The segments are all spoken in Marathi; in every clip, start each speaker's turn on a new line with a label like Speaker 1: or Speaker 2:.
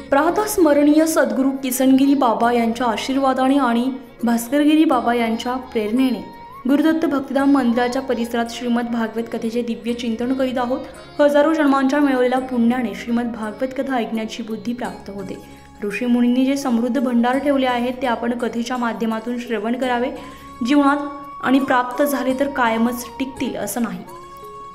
Speaker 1: प्रातस्मरणीय सद्गुरू किसनगिरी बाबा यांच्या आशीर्वादाने आणि भास्करगिरी बाबा यांच्या प्रेरणेने गुरुदत्त भक्तिधाम मंदिराच्या परिसरात श्रीमद भागवत कथेचे दिव्य चिंतन करीत आहोत। हजारो जन्मांच्या मिळवलेल्या पुण्याने श्रीमद भागवत कथा ऐकण्याची बुद्धी प्राप्त होते। ऋषी मुनींनी जे समृद्ध भंडार ठेवले आहेत ते आपण कथेच्या माध्यमातून श्रवण करावे। जीवनात आणि प्राप्त झाले तर कायमच टिकतील असं नाही।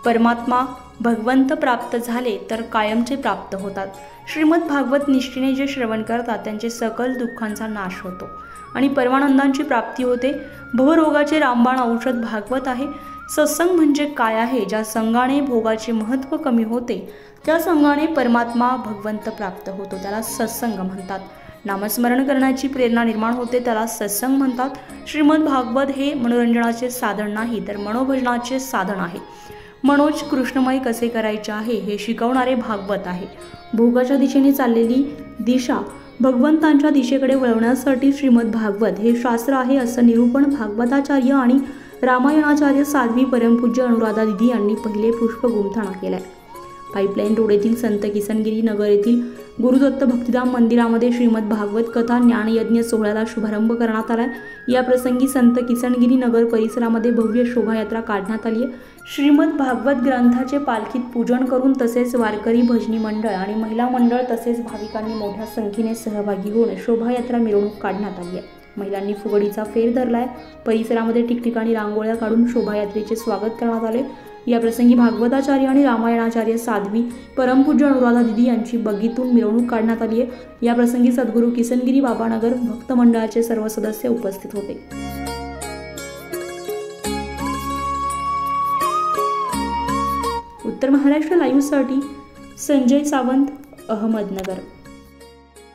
Speaker 1: परमात्मा भगवंत प्राप्त झाले तर कायमचे प्राप्त होतात। श्रीमद भागवत निष्ठेने जे श्रवण करतात त्यांचे सकल दुःखांचा नाश होतो आणि परमानंदांची प्राप्ती होते। भवरोगाचे रामबाण औषध भागवत आहे। सत्संग म्हणजे काय आहे? ज्या संगाने भोगाचे महत्त्व कमी होते त्या संगाने परमात्मा भगवंत प्राप्त होतो, त्याला सत्संग म्हणतात। नामस्मरण करण्याची प्रेरणा निर्माण होते त्याला सत्संग म्हणतात। श्रीमद भागवत हे मनोरंजनाचे साधन नाही तर मनोभजनाचे साधन आहे। मनोज कृष्णमय कसे करायचे आहे हे शिकवणारे भागवत आहे। भोगाच्या दिशेने चाललेली दिशा भगवंतांच्या दिशेकडे वळवण्यासाठी श्रीमद भागवत हे शास्त्र आहे असं निरूपण भागवताचार्य आणि रामायणाचार्य साध्वी परमपूज्य अनुराधा दिदी यांनी पहिले पुष्प गुंफताना केले। पाईपलाईन रोड येथील संत किसनगिरी नगर येथील गुरुदत्त भक्तिधाम मंदिरामध्ये श्रीमद भागवत कथा ज्ञानयज्ञ सोहळ्याला शुभारंभ करण्यात आला। या प्रसंगी संत किसनगिरी नगर परिसरामध्ये भव्य शोभायात्रा काढण्यात आली आहे। श्रीमद भागवत ग्रंथाचे पालखीत पूजन करून तसेच वारकरी भजनी मंडळ आणि महिला मंडळ तसेच भाविकांनी मोठ्या संख्येने सहभागी होऊन शोभायात्रा मिरवणूक काढण्यात आली आहे। महिलांनी फुगडीचा फेर धरलाय। परिसरामध्ये ठिकठिकाणी रांगोळ्या काढून शोभायात्रेचे स्वागत करण्यात आले। या प्रसंगी भागवताचार्य आणि रामायणाचार्य साध्वी परमपूज्य अनुराधा दिदी यांची बगीतून मिरवणूक काढण्यात आली आहे। या प्रसंगी सद्गुरू किसनगिरी बाबा नगर भक्त मंडळाचे सर्व सदस्य उपस्थित होते। उत्तर महाराष्ट्र लाईव्हसाठी संजय सावंत, अहमदनगर।